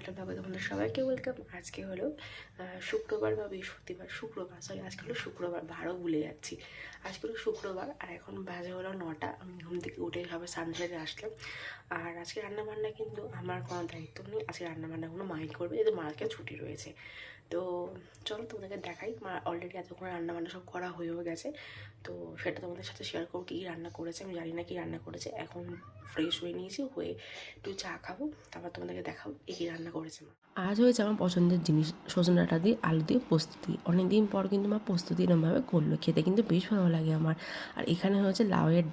একটা ব্লগে তোমাদের সবাইকে ওয়েলকাম। আজকে হলো শুক্রবার বা বৃহস্পতিবার, আজকে হলো শুক্রবার, ভারও ভুলে যাচ্ছি। আজকে হলো শুক্রবার আর এখন বাজে হলো 9টা। আমি ঘুম থেকে উঠে সবাই সানসেটে আসলাম। আর আজকে রান্নাবান্না কিন্তু আমার কোনো দায়িত্ব নেই, আজকে রান্নাবান্নাগুলো মাই করবে, যেহেতু মাকে ছুটি রয়েছে। তো চলো তোমাদেরকে দেখাই। মা অলরেডি এতক্ষণ রান্নাবান্না সব করা হয়েও গেছে, তো সেটা তোমাদের সাথে শেয়ার করবো কী রান্না করেছে। আমি জানি না কী রান্না করেছে, এখন ফ্রেশ হয়ে নিয়েছি, হয়ে একটু চা খাবো, তারপর তোমাদেরকে দেখাবো কী রান্না করেছে মা। আজ হয়েছে আমার পছন্দের জিনিস, সজনে ডাঁটা দিয়ে আলু দিয়ে পোস্ত দিয়ে। অনেকদিন পর কিন্তু মা পোস্ত দিয়ে এরমভাবে করলো, খেতে কিন্তু বেশ ভালো লাগে আমার। আর এখানে হয়েছে লাউয়ের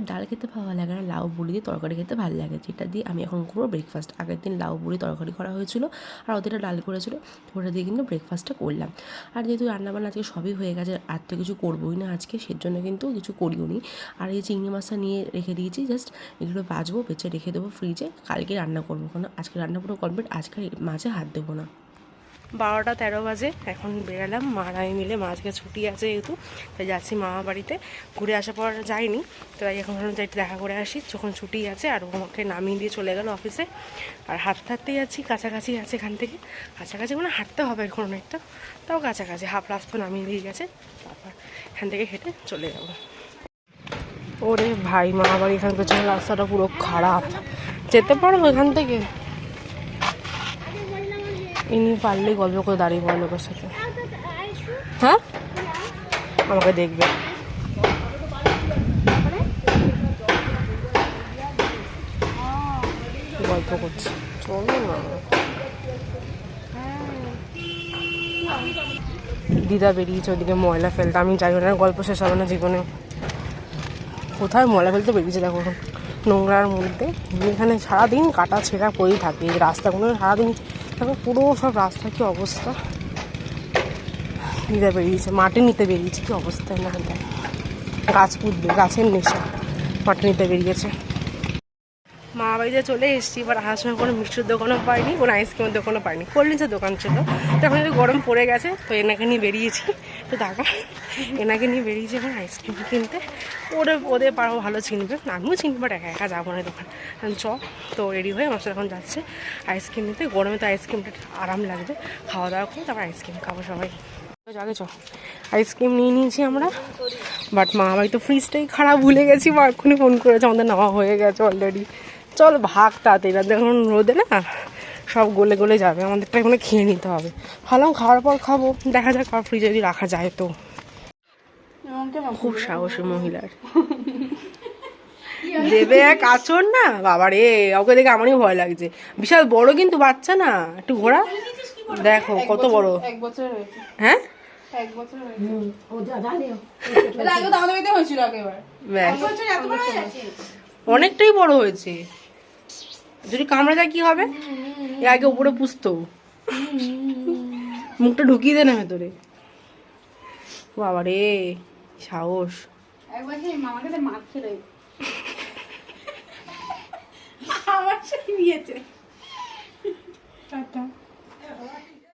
ডাল খেতে ভালো লাগে না, লাউ বড়ি দিয়ে তরকারি খেতে ভালো লাগে, যেটা দিয়ে আমি এখন করবো ব্রেকফাস্ট। আগের দিন লাউ বড়ি তরকারি করা হয়েছিল আর ওদেরটা ডাল করেছিল, ওটা দিয়ে কিন্তু ব্রেকফাস্টটা করলাম। আর যেহেতু রান্নাবান্না আজকে সবই হয়ে গেছে, আর তো কিছু করবোই না আজকে, সেজন্য কিন্তু কিছু করিও নি। আর এই চিংড়ি মাছটা নিয়ে রেখে দিয়েছি, জাস্ট এগুলো বাজবো, বেছে রেখে দেবো ফ্রিজে, কালকে রান্না করবো। কারণ আজকে রান্না পুরো কমপ্লিট, আজকে মাছে হাত দেবো না। 12টা 13 বাজে, এখন বেরালাম, মারাই মিলে মাঝকে ছুটি আছে যেহেতু, তাই যাচ্ছি মামা বাড়িতে। ঘুরে আসার পর যাইনি, তাই এখন যাই দেখা করে আসি যখন ছুটি আছে। আর আমাকে নামিয়ে দিয়ে চলে গেল অফিসে। আর হাঁটতেই যাচ্ছি, কাছাকাছি আছে এখান থেকে, কাছাকাছি মানে হাঁটতে হবে এখন অনেকটা, তাও কাছাকাছি, হাফ রাস্তা নামিয়ে দিয়ে গেছে, তারপর এখান থেকে হেঁটে চলে যাবো। ওরে ভাই, মামা বাড়ি এখান পেছনে রাস্তাটা পুরো খারাপ, যেতে পারবো এখান থেকে? ইনি পারলেই গল্প করে দাঁড়িয়ে পড়ে লোকের সাথে। হ্যাঁ, আমাকে দেখবে। গল্প করছে, চলো না। দিদা বেরিয়েছে ওদিকে ময়লা ফেলতে, আমি যাই না, গল্প শেষ হবে না জীবনে। কোথায় ময়লা ফেলতে বেরিয়েছে দেখো, নোংরার মধ্যে। এখানে সারাদিন কাটা ছেঁড়া করেই থাকে, এই রাস্তাগুলো সারাদিন দেখো, পুরো সব রাস্তা কি অবস্থা। দিদা বেরিয়েছে, মাটি নিতে বেরিয়েছে, কি অবস্থা না, গাছ পুঁতবে, গাছের নেশা, মাটি নিতে বেরিয়েছে। মা বাড়িতে চলে এসেছি, এবার আসার সময় কোনো মিষ্টির দোকানও পাইনি, কোনো আইসক্রিমের দোকানও পাইনি, কোল্ড ড্রিঙ্কসের দোকান ছিল। তখন একটু গরম পড়ে গেছে, তো এনাকে নিয়ে বেরিয়েছি, তো দেখা এনাকে নিয়ে বেরিয়েছি এখন আইসক্রিম কিনতে। ওদের পাড়াও ভালো চিনবে, আমিও চিনবো, বাট একা একা যাবো না দোকান। চ, তো রেডি হয়ে আমার সাথে এখন যাচ্ছে আইসক্রিম নিতে। গরমে তো আইসক্রিমটা আরাম লাগবে, খাওয়া দাওয়া করে তারপর আইসক্রিম খাবো সবাই। আগে চ, আইসক্রিম নিয়ে নিয়েছি আমরা, বাট মা বাড়ি তো ফ্রিজটাই খারাপ, ভুলে গেছি। মা এক্ষুনি ফোন করেছে, আমাদের নেওয়া হয়ে গেছে অলরেডি। চল ভাগ তাড়াতাড়ি, দেখুন রোদে না সব গলে গলে যাবে, আমাদেরটা এখানে খেয়ে নিতে হবে। ভালো, খাওয়ার পর খাবো, দেখা যাক আর ফ্রিজে যদি রাখা যায় তো। খুব সাহসী মহিলার দেবে এক আচর না, বাবা রে, ওকে দেখে আমারই ভয় লাগছে। বিশাল বড় কিন্তু বাচ্চা না, একটু ঘোরা দেখো কত বড়। হ্যাঁ, অনেকটাই বড় হয়েছে, যদি কামড়ে যায় কি হবে? এর আগে উপরে পুষতো, মুখটা ঢুকিয়ে দে না ভেতরে। বাবা রে, সাহস।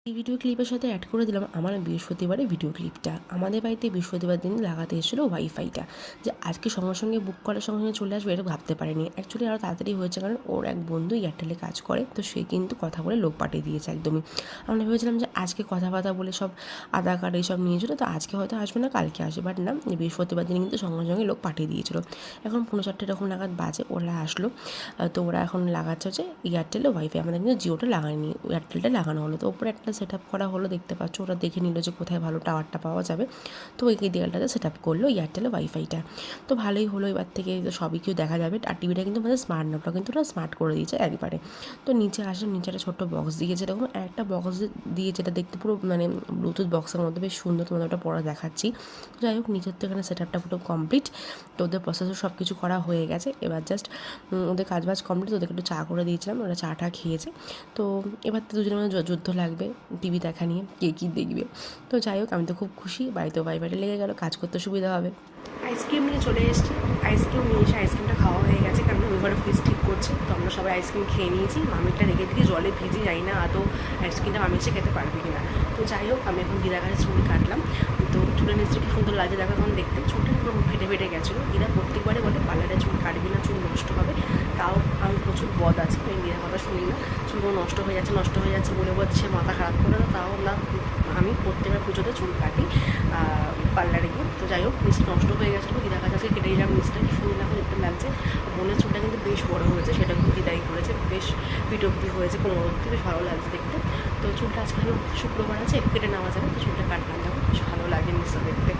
এই ভিডিও ক্লিপের সাথে অ্যাড করে দিলাম আমার বৃহস্পতিবারের ভিডিও ক্লিপটা। আমাদের বাড়িতে বৃহস্পতিবার দিন লাগাতে এসেছিলো ওয়াইফাইটা, যে আজকে সঙ্গে সঙ্গে বুক করার সঙ্গে সঙ্গে চলে আসবে, এটা ভাবতে পারিনি। অ্যাকচুয়ালি আরও তাড়াতাড়ি হয়েছে, কারণ ওর এক বন্ধু এয়ারটেলে কাজ করে, তো সে কিন্তু কথা বলে লোক পাঠিয়ে দিয়েছে একদমই। আমরা ভেবেছিলাম যে আজকে কথাবার্তা বলে সব আধার কার্ড এইসব নিয়েছিলো, তো আজকে হয়তো আসবে না, কালকে আসবে, বাট না, বৃহস্পতিবার দিন কিন্তু সঙ্গে সঙ্গে লোক পাঠিয়ে দিয়েছিলো। এখন 4:30 এরকম নাগাদ বাজে, ওরা আসলো, তো ওরা এখন লাগাচ্ছে হচ্ছে এয়ারটেলে ওয়াইফাই। আমাদের কিন্তু জিওটা লাগায়নি, এয়ারটেলটা লাগানো হলো। তো ওপরে একটা সেট আপ করা হলো, দেখতে পাচ্ছ, ওরা দেখে নিল যে কোথায় ভালো টাওয়ারটা পাওয়া যাবে, তো ওই দেয়ালটাতে সেট আপ করলো এয়ারটেলে ওয়াইফাইটা। তো ভালোই হলো, এবার থেকে সবই কেউ দেখা যাবে। আর টিভিটা কিন্তু আমাদের স্মার্ট না, ওটা কিন্তু ওরা স্মার্ট করে দিয়েছে একবারে। তো নিচে আসলে নিচে একটা ছোট্ট বক্স দিয়েছে, এরকম একটা বক্স দিয়ে, যেটা দেখতে পুরো মানে ব্লুটুথ বক্সের মধ্যে বেশ সুন্দর, তোমাদের ওটা পরে দেখাচ্ছি। তো যাই হোক, নিচের তো এখানে সেট আপটা পুরো কমপ্লিট, তো ওদের প্রসেসর সব কিছু করা হয়ে গেছে। এবার জাস্ট ওদের কাজবাজ কমপ্লিট, ওদেরকে একটু চা করে দিয়েছিলাম, ওরা চাটা খেয়েছে। তো এবার তো দুজনের মধ্যে যুদ্ধ লাগবে টিভি দেখা নিয়ে, কে কী দেখবে। তো যাই হোক, আমি তো খুব খুশি, বাড়িতে ওয়াইফাইটা লেগে গেলো, কাজ করতে সুবিধা হবে। আইসক্রিম নিয়ে চলে এসেছি, আইসক্রিম নিয়ে এসে আইসক্রিমটা খাওয়া হয়ে গেছে, কারণ ওই ঘরে ফ্রিজ ঠিক করছে, তো আমরা সবাই আইসক্রিম খেয়ে নিয়েছি। মামিটা রেখে দিয়ে জলে ভিজে যাই না, তো আইসক্রিমটা মামি এসে খেতে পারবে কিনা। তো যাই হোক, আমি এখন দিদার কাছে চুল কাটলাম। তো চুলের নিচে কি সুন্দর লাগে দেখো এখন দেখতে, চুলটা পুরো ফেটে ফেটে গেছিলো। দিদা প্রত্যেকবারে বলে পার্লারে চুল কাটবি না, চুল নষ্ট হবে। তাও আমি প্রচুর বদ আছে, আমি দিদার কথা শুনি না। চুলগুলো নষ্ট হয়ে যাচ্ছে বলে সে মাথা খারাপ করে দেয়। তাও আমি প্রত্যেকবার পুজোতে চুল কাটি পার্লারে গিয়ে। তো যাই হোক, নিচে নষ্ট হয়ে গেছিলো, দিদার কাছে কেটে দিলাম নিচটা। কি সুন্দর দেখো দেখতে লাগছে। বোনের চুলটা কিন্তু বেশ বড় হয়েছে, সেটা কিন্তু দিদাই করেছে, বেশ পিঠ অব্দি হয়েছে, কোমর অব্দি, বেশ ভালো লাগছে দেখতে। তো চুলটা আজকে শুক্রবার আছে, কেটে নেওয়া যাবে, তো চুলটা কাটলাম দেখো, বেশ ভালো লাগে নিচটা দেখতে।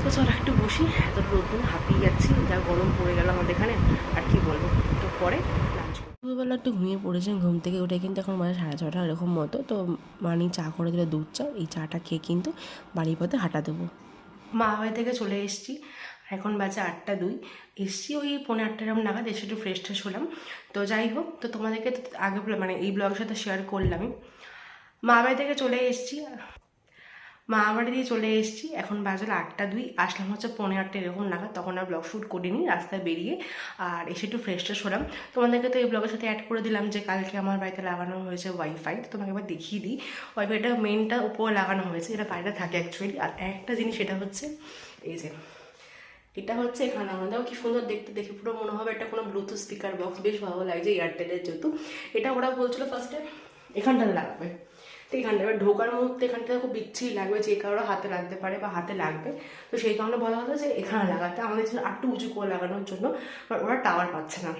তো চলো একটু বসি, এত রোদ্দুর হাঁপিয়ে যাচ্ছি, যা গরম পড়ে গেল আমাদের এখানে, আর কি বলবো। তো পরে লাঞ্চ দুপুরবেলা একটু ঘুমিয়ে পড়েছেন, ঘুম থেকে উঠে কিন্তু এখন মানে 6:30 এরকম মতো। তো মানি চা করে দিলে দুধ চা, এই চাটা খেয়ে কিন্তু বাড়ির পথে হাঁটা দেবো। মা বাড়ি থেকে চলে এসেছি, এখন বাজে 8:02। এসছি ওই 7:45 এরকম নাগাদ, এসে একটু ফ্রেশ ট্রেশ হলাম। তো যাই হোক, তো তোমাদেরকে তো আগে মানে এই ব্লগের সাথে শেয়ার করলামই। মা বাড়ি থেকে চলে এসেছি, দিয়ে চলে এসেছি, এখন বাজে 8:02। আসলাম হচ্ছে 7:45 এরকম নাগাদ, তখন আর ব্লগ শ্যুট করিনি, রাস্তায় বেরিয়ে আর এসে একটু ফ্রেশ ট্রেশ হলাম। তোমাদেরকে তো এই ব্লগের সাথে অ্যাড করে দিলাম যে কালকে আমার বাড়িতে লাগানো হয়েছে ওয়াইফাই। তো তোমাকে একবার দেখিয়ে দিই, ওয়াইফাইটা মেনটা উপরে লাগানো হয়েছে, এটা বাইরে থাকে অ্যাকচুয়ালি। আর একটা জিনিস, এটা হচ্ছে এই যে, এটা হচ্ছে এখানে আমাদের কি সুন্দর দেখতে, দেখে পুরো মনে হবে এটা কোনো ব্লুটুথ স্পিকার বক্স, বেশ ভালো লাগছে এয়ারটেলের। যেহেতু এটা ওরা বলছিল ফার্স্টে এখানটাতে লাগাবে, তো এখানটা এবার ঢোকার মুহূর্তে এখানটা খুব বিচ্ছিরি লাগবে, যে কারোর হাতে লাগতে পারে বা হাতে লাগবে। তো সেই কারণে বলা হলো যে এখানে লাগাতে, আমাদের জন্য একটু উঁচু করে লাগানোর জন্য, বাট ওরা টাওয়ার পাচ্ছে না।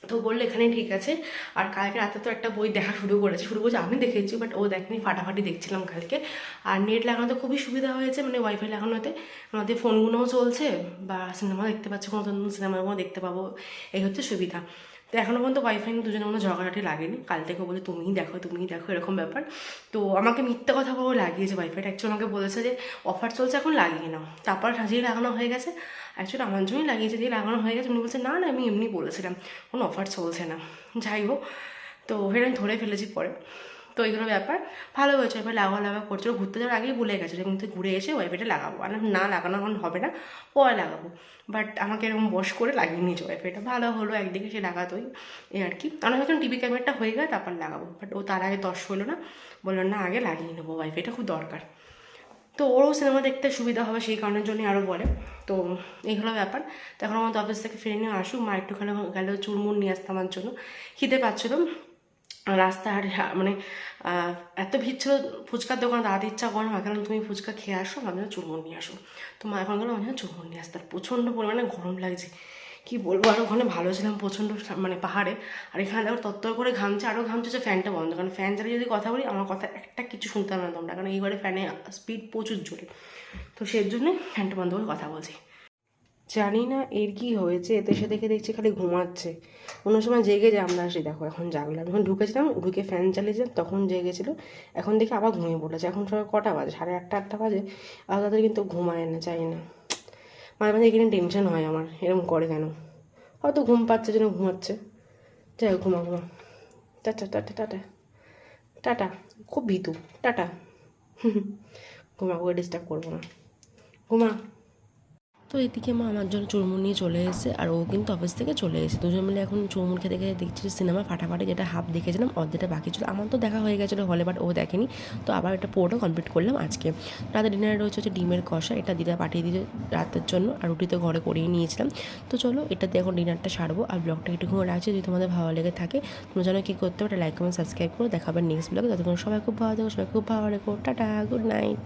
তো বললো এখানে ঠিক আছে। আর কালকে রাতে তো একটা বই দেখা শুরু করেছে, আমি দেখেছি, বাট ও দেখেনি, ফাটাফাটি দেখছিলাম কালকে। আর নেট লাগানোতে খুবই সুবিধা হয়েছে, মানে ওয়াইফাই লাগানোতে আমাদের ফোনগুলোও চলছে, বা সিনেমা দেখতে পাচ্ছে, কোনো নতুন সিনেমাগুলো দেখতে পাবো, এই হচ্ছে সুবিধা। তো এখনও পর্যন্ত ওয়াইফাই নিয়ে দুজনে কোনো ঝগড়াটি লাগেনি, কাল থেকে বলে তুমিই দেখো এরকম ব্যাপার। তো আমাকে মিথ্যে কথা বলে লাগিয়েছে ওয়াইফাইটা, অ্যাকচুয়ালি আমাকে বলেছে যে অফার চলছে এখন লাগিয়ে নাও, তারপর সাজিয়ে লাগানো হয়ে গেছে। অ্যাকচুয়ালি আমার জন্যই লাগিয়েছে, দিয়ে লাগানো হয়ে গেছে। উনি বলছে না আমি এমনি বলেছিলাম, কোনো অফার চলছে না। যাই হোক, তো ওখানে আমি ধরে ফেলেছি পরে। তো এইগুলো ব্যাপার ভালো হয়েছে, এবার লাগা করছিলো, ঘুরতে যাওয়ার আগেই ভুলে গেছিলো, কিন্তু ঘুরে এসে ওয়াইফাইটা লাগাবো, আর না লাগানো এখন হবে না, পরে লাগাবো। বাট আমাকে এরকম বস করে লাগিয়ে নিয়েছে ওয়াইফাইটা, ভালো হলো একদিকে, সে লাগাতোই, এই আর কি। আমরা ভাবছিলাম টিভি ক্যামেরাটা হয়ে গেলে তারপর লাগাবো, বাট ও তার আগে 10 হলো না, বললো না আগে লাগিয়ে নেবো, ওয়াইফাইটা খুব দরকার। তো ওরও সিনেমা দেখতে সুবিধা হবে, সেই কারণের জন্যই আরও বলে। তো এইগুলো ব্যাপার। তো এখন আমাদের অফিস থেকে ফিরে নিয়ে আসুক, মা একটুখানি গেলেও চুরমুর নিয়ে আসতে আমার জন্য, খিদে পাচ্ছিলো। রাস্তায় মানে এত ভিড় ছিল, ফুচকার দোকান দাঁড়াতে ইচ্ছা করে না, কারণ তুমি ফুচকা খেয়ে আসো, আমার জন্য চুরমুর নিয়ে আসো। তো মা এখন গেলো আমার জন্য চুরমুর নিয়ে আসতে, আর প্রচণ্ড পরিমাণে গরম লাগছে, কি বলবো। আর ওখানে ভালো ছিলাম প্রচণ্ড, মানে পাহাড়ে, আর এখানে দেখো তত্তর করে ঘামছে, আরও ঘামছে, যে ফ্যানটা বন্ধ, কারণ ফ্যান চালিয়ে যদি কথা বলি আমার কথা একটা কিছু শুনতে হবে না তোমরা, কারণ এই ঘরে ফ্যানে স্পিড প্রচুর জোরে, তো সেই জন্যই ফ্যানটা বন্ধ করে কথা বলছি। জানি না এর কি হয়েছে, এতে সে দেখে দেখছি খালি ঘুমাচ্ছে, কোনো সময় জেগে যায়, আমরা আসি দেখো এখন জাগলাম, যখন ঢুকেছিলাম ঢুকে ফ্যান চালিয়েছিলাম তখন জেগেছিলো, এখন দেখি আবার ঘুমিয়ে পড়েছে। এখন সবাই কটা বাজে, 8:30 বাজে, আর তাদের কিন্তু ঘুমায় না, চাই না, মাঝে মাঝে এখানে টেনশন হয় আমার, এরকম করে কেন, হয়তো ঘুম পাচ্ছে যেন ঘুমাচ্ছে। যাই হোক, ঘুমা। টাটা টাটা টাটা টাটা, খুব ভীতু, টাটা। ঘুমা, ওকে ডিস্টার্ব করবো না, ঘুমা। তো এদিকে মা আমার জন্য চুরমুর নিয়ে চলে এসেছে, আর ও কিন্তু অফিস থেকে চলে এসেছে, দুজন মিলে এখন চুরমুর খেতে খেতে দেখছি সিনেমা ফাটাফাটি, যেটা হাফ দেখেছিলাম, অর্ধেকটা বাকি ছিল, আমার তো দেখা হয়ে গেছিলো হলে, বাট ও দেখেনি। তো আবার এটা পুরোটা কমপ্লিট করলাম আজকে। রাতে ডিনারে রয়েছে হচ্ছে ডিমের কষা, এটা দিদা পাঠিয়ে দিয়েছে রাতের জন্য, আর রুটি তো ঘরে করিয়ে নিয়েছিলাম। তো চলো এটাতে এখন ডিনারটা সারবো, আর ব্লগটা একটুখানি রাখছি, যদি তোমাদের ভালো লেগে থাকে তোমরা যেন কী করতে পারো, লাইক কমেন্ট সাবস্ক্রাইব করো, দেখাবেন নেক্সট ব্লগে। ততক্ষণ সবাই খুব ভালো থাকো, সবাই খুব ভালো রেখো, টাটা, গুড নাইট।